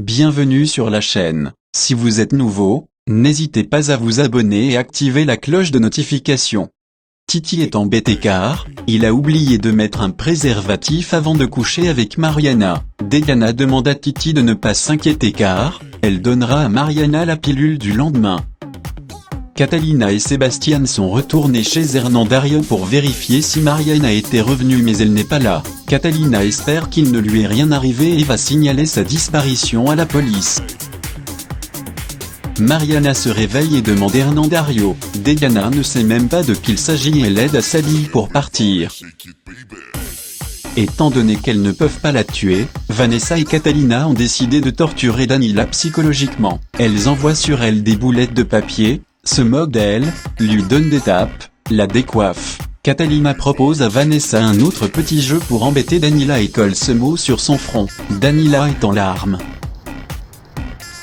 Bienvenue sur la chaîne. Si vous êtes nouveau, n'hésitez pas à vous abonner et activer la cloche de notification. Titi est embêté car il a oublié de mettre un préservatif avant de coucher avec Mariana. Diana demande à Titi de ne pas s'inquiéter car elle donnera à Mariana la pilule du lendemain. Catalina et Sébastien sont retournés chez Hernandario pour vérifier si Mariana était revenue mais elle n'est pas là. Catalina espère qu'il ne lui est rien arrivé et va signaler sa disparition à la police. Mariana se réveille et demande Hernandario. Diana ne sait même pas de qui il s'agit et l'aide à s'habiller pour partir. Étant donné qu'elles ne peuvent pas la tuer, Vanessa et Catalina ont décidé de torturer Danila psychologiquement. Elles envoient sur elle des boulettes de papier, se moquent d'elle, lui donnent des tapes, la décoiffent. Catalina propose à Vanessa un autre petit jeu pour embêter Danila et colle ce mot sur son front. Danila est en larmes.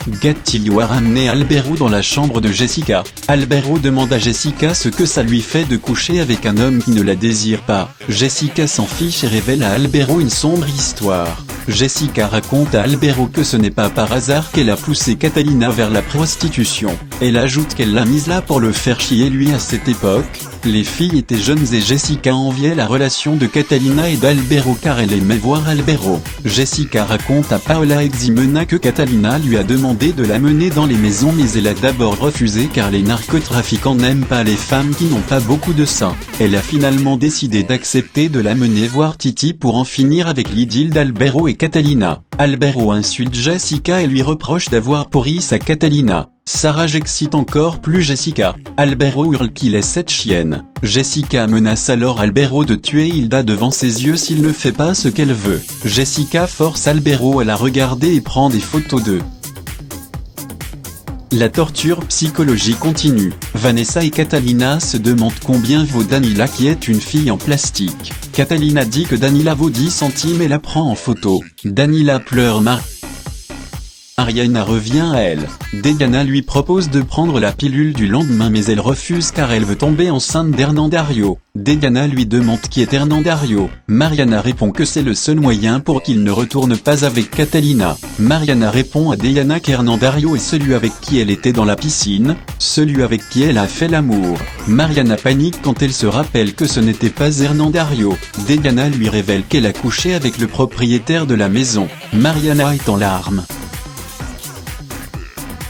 Gatilio a ramené Albero dans la chambre de Jessica. Albero demande à Jessica ce que ça lui fait de coucher avec un homme qui ne la désire pas. Jessica s'en fiche et révèle à Albero une sombre histoire. Jessica raconte à Albero que ce n'est pas par hasard qu'elle a poussé Catalina vers la prostitution. Elle ajoute qu'elle l'a mise là pour le faire chier lui à cette époque. Les filles étaient jeunes et Jessica enviait la relation de Catalina et d'Albero car elle aimait voir Albero. Jessica raconte à Paola Eximena que Catalina lui a demandé de la mener dans les maisons mais elle a d'abord refusé car les narcotrafiquants n'aiment pas les femmes qui n'ont pas beaucoup de seins. Elle a finalement décidé d'accepter de la mener voir Titi pour en finir avec l'idylle d'Albero et Catalina. Albero insulte Jessica et lui reproche d'avoir pourri sa Catalina. Sa rage excite encore plus Jessica. Albero hurle qu'il est cette chienne. Jessica menace alors Albero de tuer Hilda devant ses yeux s'il ne fait pas ce qu'elle veut. Jessica force Albero à la regarder et prend des photos d'eux. La torture psychologique continue. Vanessa et Catalina se demandent combien vaut Danila qui est une fille en plastique. Catalina dit que Danila vaut 10 centimes et la prend en photo. Danila pleure Mariana revient à elle. Diana lui propose de prendre la pilule du lendemain mais elle refuse car elle veut tomber enceinte d'Hernandario. Diana lui demande qui est Hernandario. Mariana répond que c'est le seul moyen pour qu'il ne retourne pas avec Catalina. Mariana répond à Diana qu'Hernandario est celui avec qui elle était dans la piscine, celui avec qui elle a fait l'amour. Mariana panique quand elle se rappelle que ce n'était pas Hernandario. Diana lui révèle qu'elle a couché avec le propriétaire de la maison. Mariana est en larmes.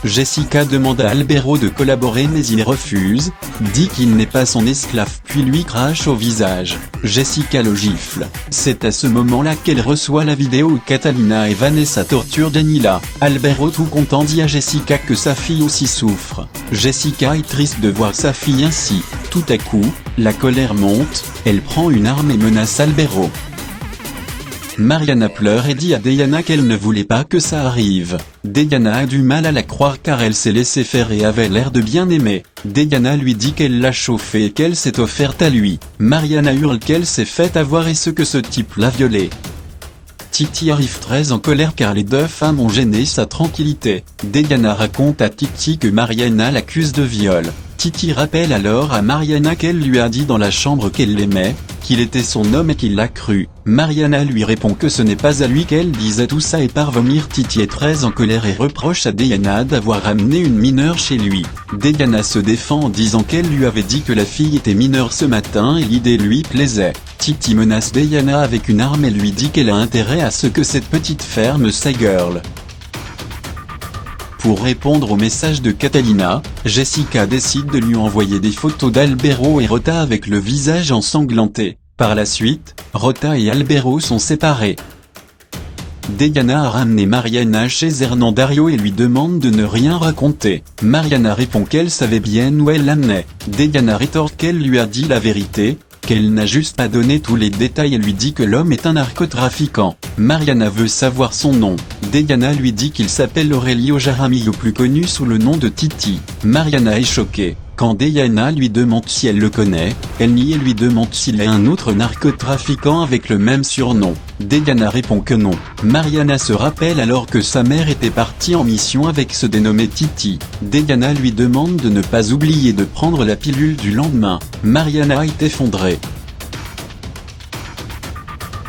Jessica demande à Albero de collaborer mais il refuse, dit qu'il n'est pas son esclave puis lui crache au visage. Jessica le gifle. C'est à ce moment-là qu'elle reçoit la vidéo où Catalina et Vanessa torturent Danila. Albero tout content dit à Jessica que sa fille aussi souffre. Jessica est triste de voir sa fille ainsi. Tout à coup, la colère monte, elle prend une arme et menace Albero. Mariana pleure et dit à Diana qu'elle ne voulait pas que ça arrive. Diana a du mal à la croire car elle s'est laissée faire et avait l'air de bien aimer. Diana lui dit qu'elle l'a chauffée et qu'elle s'est offerte à lui. Mariana hurle qu'elle s'est fait avoir et que ce type l'a violée. Titi arrive très en colère car les deux femmes ont gêné sa tranquillité. Diana raconte à Titi que Mariana l'accuse de viol. Titi rappelle alors à Mariana qu'elle lui a dit dans la chambre qu'elle l'aimait, qu'il était son homme et qu'il l'a cru. Mariana lui répond que ce n'est pas à lui qu'elle disait tout ça et parvenir. Titi est très en colère et reproche à Diana d'avoir ramené une mineure chez lui. Diana se défend en disant qu'elle lui avait dit que la fille était mineure ce matin et l'idée lui plaisait. Titi menace Diana avec une arme et lui dit qu'elle a intérêt à ce que cette petite ferme sa gueule. Pour répondre au message de Catalina, Jessica décide de lui envoyer des photos d'Albero et Rota avec le visage ensanglanté. Par la suite, Rota et Albero sont séparés. Diana a ramené Mariana chez Hernandario et lui demande de ne rien raconter. Mariana répond qu'elle savait bien où elle l'amenait. Diana rétorque qu'elle lui a dit la vérité, qu'elle n'a juste pas donné tous les détails et lui dit que l'homme est un narcotrafiquant. Mariana veut savoir son nom. Diana lui dit qu'il s'appelle Aurelio Jaramillo plus connu sous le nom de Titi. Mariana est choquée. Quand Diana lui demande si elle le connaît, elle nie et lui demande s'il est un autre narcotrafiquant avec le même surnom. Diana répond que non. Mariana se rappelle alors que sa mère était partie en mission avec ce dénommé Titi. Diana lui demande de ne pas oublier de prendre la pilule du lendemain. Mariana est effondrée.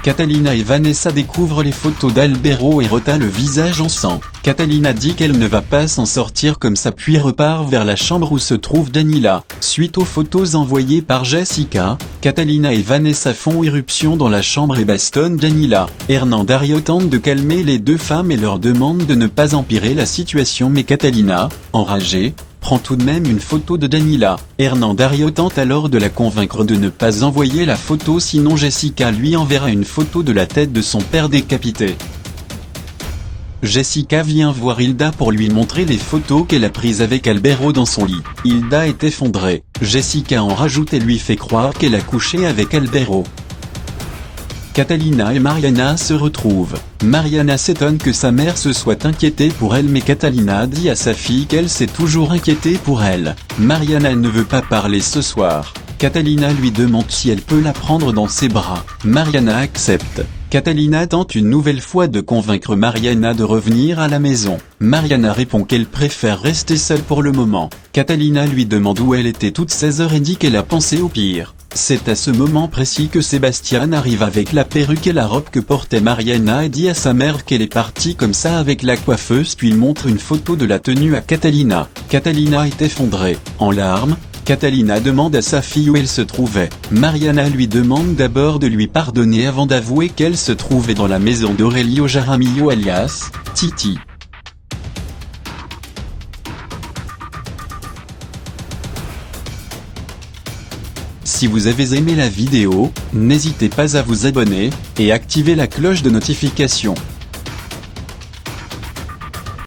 Catalina et Vanessa découvrent les photos d'Albero et Rota le visage en sang. Catalina dit qu'elle ne va pas s'en sortir comme ça puis repart vers la chambre où se trouve Daniela. Suite aux photos envoyées par Jessica, Catalina et Vanessa font irruption dans la chambre et bastonnent Daniela. Hernán Dario tente de calmer les deux femmes et leur demande de ne pas empirer la situation mais Catalina, enragée, prend tout de même une photo de Daniela. Hernán Dario tente alors de la convaincre de ne pas envoyer la photo sinon Jessica lui enverra une photo de la tête de son père décapité. Jessica vient voir Hilda pour lui montrer les photos qu'elle a prises avec Albero dans son lit. Hilda est effondrée. Jessica en rajoute et lui fait croire qu'elle a couché avec Albero. Catalina et Mariana se retrouvent. Mariana s'étonne que sa mère se soit inquiétée pour elle mais Catalina dit à sa fille qu'elle s'est toujours inquiétée pour elle. Mariana ne veut pas parler ce soir. Catalina lui demande si elle peut la prendre dans ses bras. Mariana accepte. Catalina tente une nouvelle fois de convaincre Mariana de revenir à la maison. Mariana répond qu'elle préfère rester seule pour le moment. Catalina lui demande où elle était toutes ces heures et dit qu'elle a pensé au pire. C'est à ce moment précis que Sébastien arrive avec la perruque et la robe que portait Mariana et dit à sa mère qu'elle est partie comme ça avec la coiffeuse puis montre une photo de la tenue à Catalina. Catalina est effondrée. En larmes, Catalina demande à sa fille où elle se trouvait. Mariana lui demande d'abord de lui pardonner avant d'avouer qu'elle se trouvait dans la maison d'Aurelio Jaramillo alias Titi. Si vous avez aimé la vidéo, n'hésitez pas à vous abonner, et activer la cloche de notification.